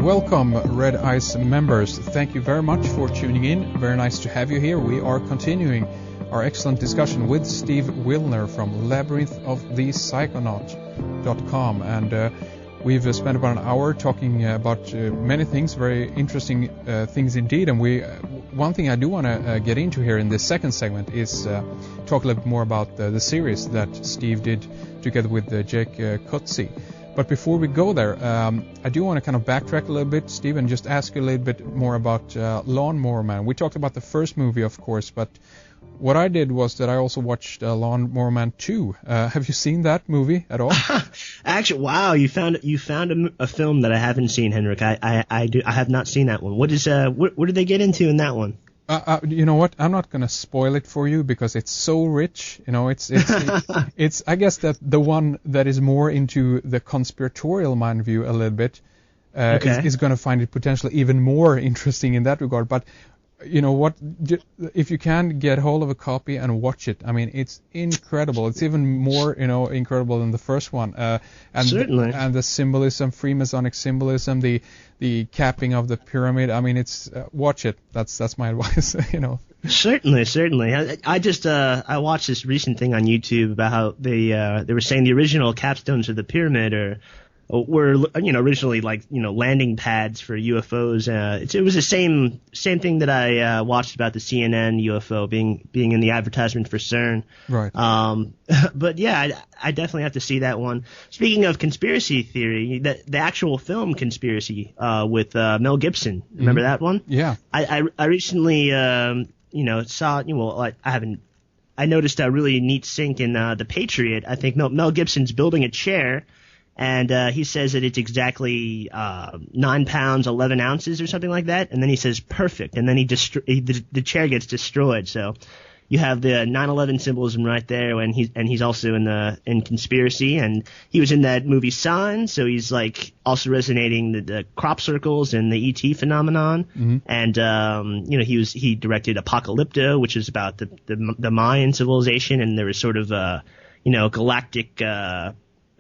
welcome Red Eyes members. Thank you very much for tuning in. Very nice to have you here. We are continuing our excellent discussion with Steve Willner from labyrinthofthepsychonaut.com, and we've spent about an hour talking about many things, very interesting things indeed. And one thing I do want to get into here in this second segment is talk a little bit more about the series that Steve did together with Jake Kutzi. But before we go there, I do want to kind of backtrack a little bit, Steve, and just ask you a little bit more about Lawnmower Man. We talked about the first movie, of course, but what I did was that I also watched Lawnmower Man 2. Have you seen that movie at all? Actually, wow, you found a film that I haven't seen, Henrik. I have not seen that one. What did they get into in that one? You know what? I'm not going to spoil it for you because it's so rich. You know, it's I guess that the one that is more into the conspiratorial mind view a little bit is going to find it potentially even more interesting in that regard. But you know what? If you can get hold of a copy and watch it, I mean, it's incredible. It's even more, incredible than the first one. Certainly. And the symbolism, Freemasonic symbolism, the capping of the pyramid. I mean, it's watch it. That's my advice. Certainly. I watched this recent thing on YouTube about how they were saying the original capstones of the pyramid were originally landing pads for UFOs. It was the same thing that I watched about the CNN UFO being in the advertisement for CERN. Right. But yeah, I definitely have to see that one. Speaking of conspiracy theory, the actual film Conspiracy with Mel Gibson. Remember that one? Yeah. I recently saw. I noticed a really neat sync in The Patriot. I think Mel Gibson's building a chair. And he says that it's exactly 9 pounds 11 ounces or something like that, and then he says perfect, and then the chair gets destroyed. So you have the 9/11 symbolism right there, and he's also in Conspiracy, and he was in that movie Sign, so he's like also resonating the crop circles and the ET phenomenon, and he directed Apocalypto, which is about the Mayan civilization, and there was sort of galactic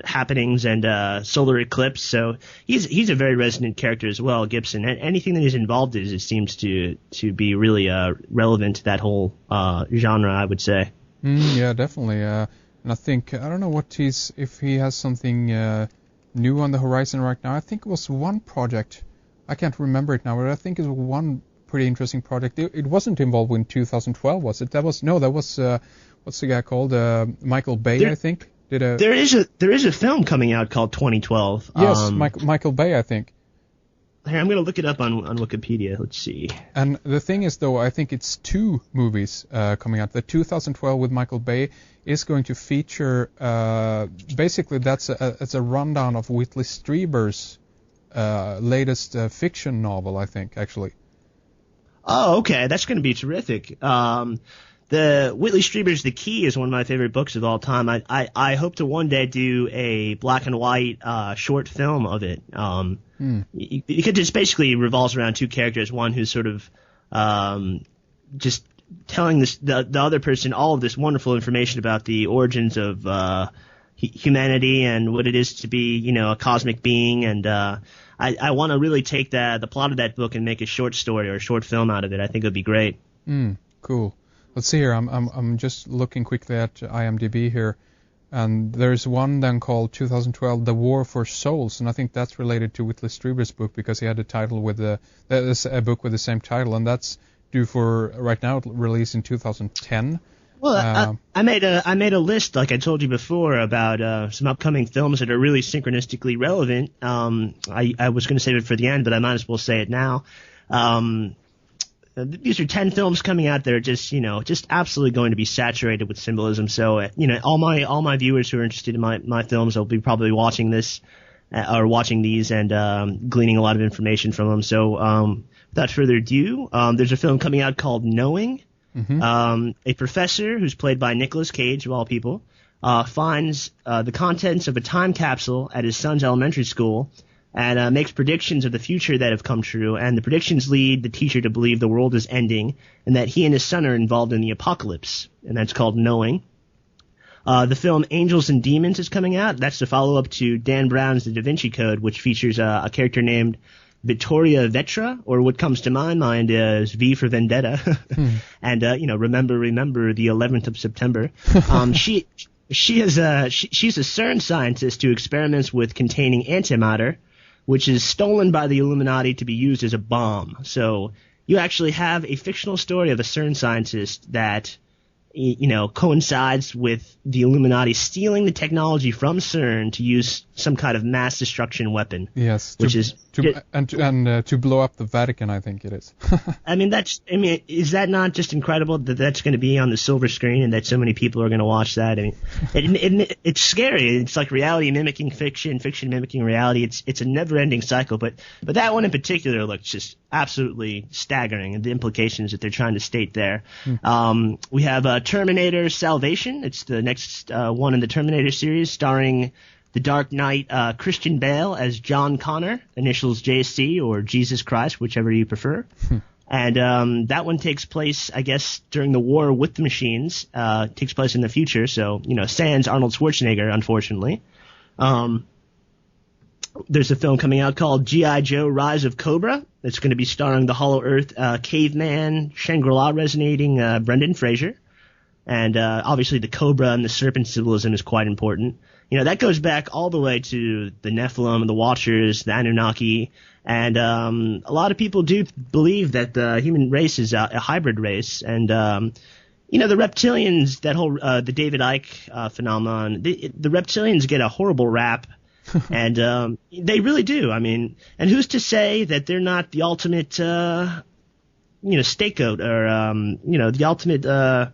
happenings and solar eclipse, so he's a very resonant character as well, Gibson. Anything that he's involved in, it seems to be really relevant to that whole genre, I would say. Yeah, definitely. And I think I don't know if he has something new on the horizon right now. I think it was one project. I can't remember it now, but I think it was one pretty interesting project. It wasn't involved in 2012, was it? That was what's the guy called? Michael Bay, I think. There is a film coming out called 2012. Yes, Michael Bay, I think. Here, I'm going to look it up on Wikipedia. Let's see. And the thing is, though, I think it's 2 movies coming out. The 2012 with Michael Bay is going to feature basically it's a rundown of Whitley Strieber's latest fiction novel, I think, actually. Oh, okay. That's going to be terrific. The Whitley Strieber's The Key is one of my favorite books of all time. I hope to one day do a black and white short film of it. Because it basically revolves around 2 characters. One who's sort of just telling the other person all of this wonderful information about the origins of humanity and what it is to be, a cosmic being. And I want to really take the plot of that book and make a short story or a short film out of it. I think it would be great. Cool. Let's see here. I'm just looking quickly at IMDb here, and there's one then called 2012 The War for Souls, and I think that's related to Whitley Strieber's book because he had a title with a book with the same title, and that's due for right now release in 2010. Well, I made a list, like I told you before, about some upcoming films that are really synchronistically relevant. I was going to save it for the end, but I might as well say it now. These are 10 films coming out that are just absolutely going to be saturated with symbolism. So, all my viewers who are interested in my films will be probably watching this or watching these and gleaning a lot of information from them. So, without further ado, there's a film coming out called Knowing. A professor who's played by Nicolas Cage, of all people, finds the contents of a time capsule at his son's elementary school and makes predictions of the future that have come true, and the predictions lead the teacher to believe the world is ending and that he and his son are involved in the apocalypse, and that's called Knowing. The film Angels and Demons is coming out. That's the follow-up to Dan Brown's The Da Vinci Code, which features a character named Vittoria Vetra, or what comes to my mind is V for Vendetta, and remember the 11th of September. She's a CERN scientist who experiments with containing antimatter, which is stolen by the Illuminati to be used as a bomb. So you actually have a fictional story of a CERN scientist that coincides with the Illuminati stealing the technology from CERN to use some kind of mass destruction weapon. Yes, to blow up the Vatican, I think it is. Is that not just incredible that that's going to be on the silver screen and that so many people are going to watch that? I mean, it's scary. It's like reality mimicking fiction, fiction mimicking reality. It's a never-ending cycle. But that one in particular looks just absolutely staggering, and the implications that they're trying to state there. We have Terminator Salvation. It's the next one in the Terminator series, starring the Dark Knight Christian Bale as John Connor, initials JC or Jesus Christ, whichever you prefer. And that one takes place, I guess, during the war with the machines. Takes place in the future, so sans Arnold Schwarzenegger, unfortunately. There's a film coming out called G.I. Joe: Rise of Cobra. It's going to be starring the Hollow Earth caveman, Shangri-La resonating Brendan Fraser. And obviously the cobra and the serpent symbolism is quite important. That goes back all the way to the Nephilim, the Watchers, the Anunnaki. And a lot of people do believe that the human race is a hybrid race. And, the reptilians, that whole the David Icke phenomenon, the reptilians get a horrible rap. And they really do. I mean, and who's to say that they're not the ultimate, scapegoat or, the ultimate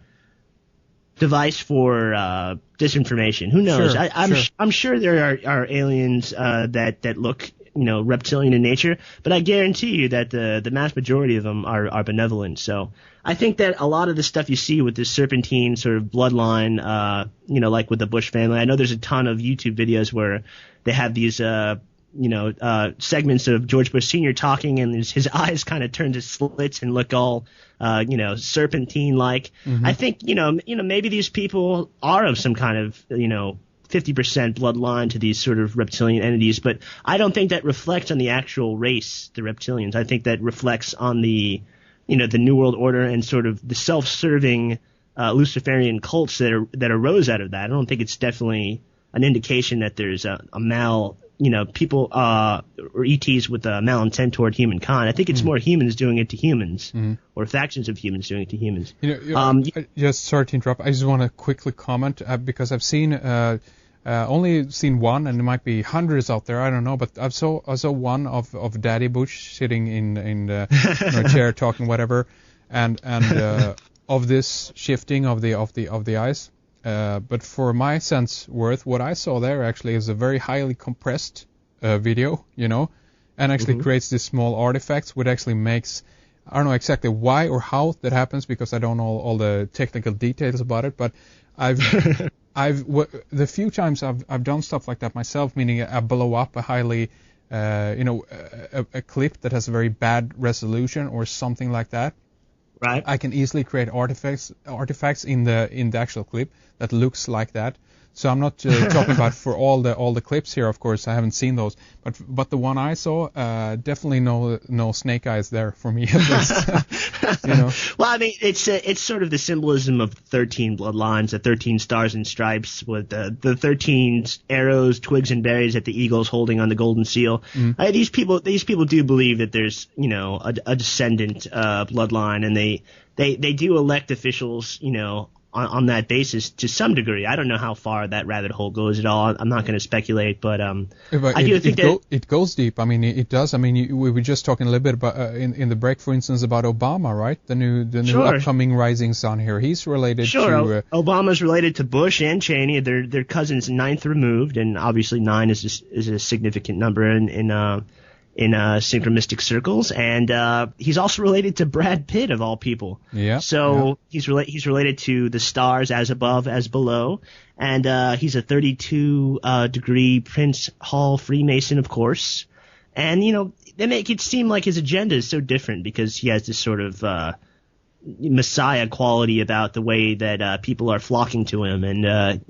device for disinformation? Who knows? Sure, I'm sure there are aliens that look reptilian in nature, but I guarantee you that the mass majority of them are benevolent. So I think that a lot of the stuff you see with this serpentine sort of bloodline, like with the Bush family, I know there's a ton of YouTube videos where they have these segments of George Bush Sr. talking, and his eyes kind of turn to slits and look all, serpentine-like. Mm-hmm. I think, maybe these people are of some kind of, 50% bloodline to these sort of reptilian entities, but I don't think that reflects on the actual race, the reptilians. I think that reflects on the, the New World Order and sort of the self-serving Luciferian cults that arose out of that. I don't think it's definitely an indication that there's a people or ETs with a malintent toward humankind. I think it's more humans doing it to humans, or factions of humans doing it to humans. Just sorry to interrupt. I just want to quickly comment because I've seen only seen one, and there might be hundreds out there. I don't know, but I saw one of Daddy Bush sitting in a chair talking whatever, and of this shifting of the eyes. But for my sense worth, what I saw there actually is a very highly compressed video, and actually creates these small artifacts, which actually makes, I don't know exactly why or how that happens because I don't know all the technical details about it, but the few times I've done stuff like that myself, meaning I blow up a highly, a clip that has a very bad resolution or something like that. Right. I can easily create artifacts in the actual clip that looks like that. So I'm not talking about for all the clips here. Of course, I haven't seen those, but the one I saw, definitely no snake eyes there for me at least. Well, I mean, it's sort of the symbolism of 13 bloodlines, the 13 stars and stripes, with the 13 arrows, twigs, and berries that the eagle's holding on the golden seal. These people do believe that there's a descendant bloodline, and they do elect officials on that basis to some degree. I don't know how far that rabbit hole goes at all. I'm not going to speculate, but I do think that it goes deep. I mean, it does. I mean, we were just talking a little bit about in the break, for instance, about Obama, right? The new upcoming rising sun here. He's related to Obama's related to Bush and Cheney. They're cousins, ninth removed, and obviously 9 is a significant number in synchromistic circles, and he's also related to Brad Pitt of all people. Yeah. So he's related to the stars as above as below, and he's a 32 degree Prince Hall Freemason, of course. And they make it seem like his agenda is so different because he has this sort of messiah quality about the way that people are flocking to him, and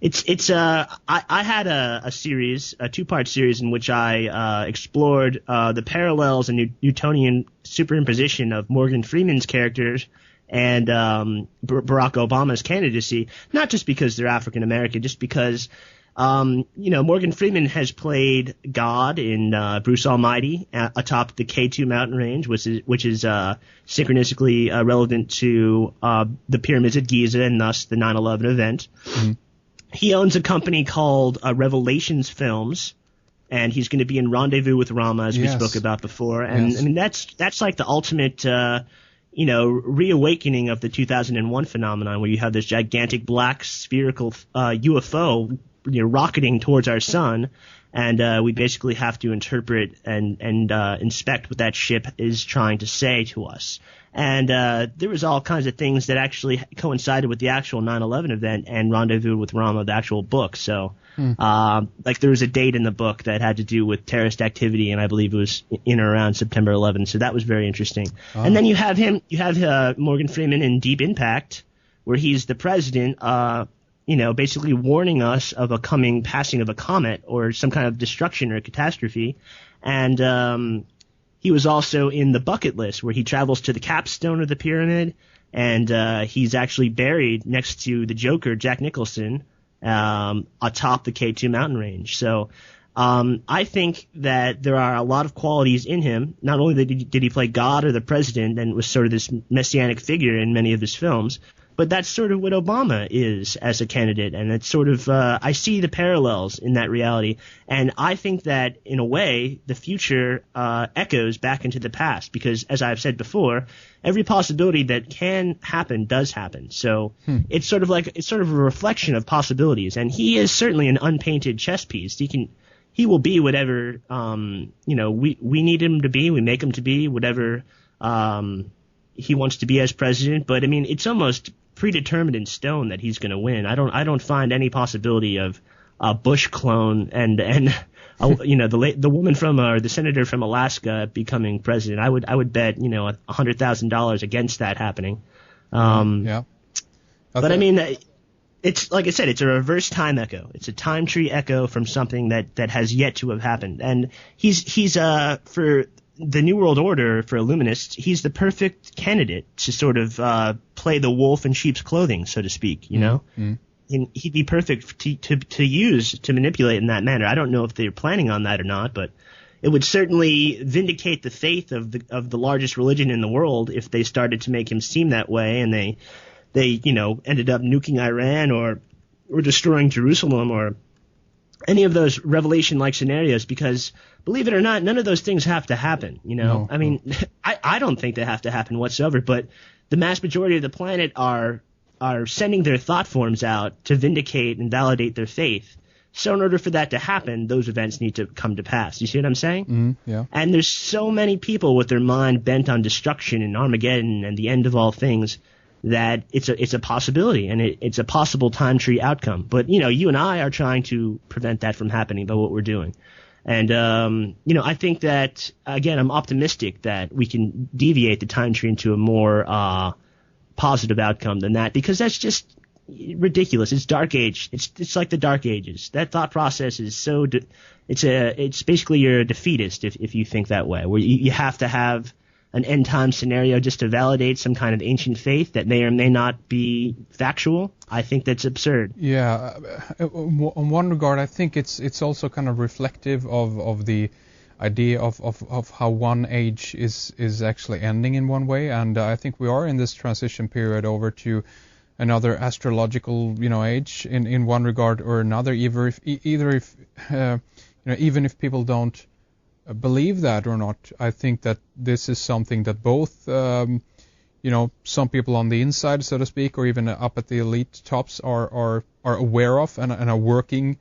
I had a series, a 2-part series in which I explored the parallels and Newtonian superimposition of Morgan Freeman's characters and Barack Obama's candidacy, not just because they're African American, just because Morgan Freeman has played God in Bruce Almighty atop the K2 mountain range, which is synchronistically relevant to the pyramids at Giza and thus the 9/11 event. Mm-hmm. He owns a company called Revelations Films, and he's going to be in Rendezvous with Rama, as we spoke about before. And yes. I mean, that's like the ultimate, reawakening of the 2001 phenomenon, where you have this gigantic black spherical UFO, rocketing towards our sun, and we basically have to interpret and inspect what that ship is trying to say to us. And there was all kinds of things that actually coincided with the actual 9/11 event and Rendezvous with Rama, the actual book. So, like there was a date in the book that had to do with terrorist activity, and I believe it was in or around September 11. So that was very interesting. Oh. And then you have Morgan Freeman in Deep Impact, where he's the president, basically warning us of a coming passing of a comet or some kind of destruction or catastrophe. And he was also in The Bucket List, where he travels to the capstone of the pyramid, and he's actually buried next to the Joker, Jack Nicholson, atop the K2 mountain range. So I think that there are a lot of qualities in him. Not only did he play God or the president and was sort of this messianic figure in many of his films, but that's sort of what Obama is as a candidate, and it's sort of I see the parallels in that reality, and I think that in a way the future echoes back into the past, because as I've said before, every possibility that can happen does happen. So it's sort of a reflection of possibilities, and he is certainly an unpainted chess piece. He will be whatever we need him to be. We make him to be whatever he wants to be as president. But I mean, it's almost predetermined in stone that he's going to win. I don't find any possibility of a Bush clone and the woman from or the senator from Alaska becoming president. I would bet $100,000 against that happening. But I mean, it's like I said, it's a reverse time echo. It's a time tree echo from something that has yet to have happened. And he's for the New World Order, for Illuminists, he's the perfect candidate to sort of play the wolf in sheep's clothing, so to speak, And he'd be perfect to use to manipulate in that manner. I don't know if they're planning on that or not, but it would certainly vindicate the faith of the largest religion in the world if they started to make him seem that way, and they ended up nuking Iran or destroying Jerusalem or any of those Revelation-like scenarios, because believe it or not, none of those things have to happen. No. I mean, I don't think they have to happen whatsoever, but the mass majority of the planet are sending their thought forms out to vindicate and validate their faith. So in order for that to happen, those events need to come to pass. You see what I'm saying? Yeah. And there's so many people with their mind bent on destruction and Armageddon and the end of all things that it's a possibility, and it's a possible time tree outcome. But you and I are trying to prevent that from happening by what we're doing. And I think that, again, I'm optimistic that we can deviate the time tree into a more positive outcome than that, because that's just ridiculous. It's Dark Age. It's like the Dark Ages. That thought process is so it's basically you're a defeatist if you think that way, where you have to have an end time scenario just to validate some kind of ancient faith that may or may not be factual. I think that's absurd. Yeah, on one regard, I think it's also kind of reflective of the idea of how one age is actually ending in one way, and I think we are in this transition period over to another astrological age in one regard or another. Even if people don't believe that or not, I think that this is something that both some people on the inside, so to speak, or even up at the elite tops are aware of and are working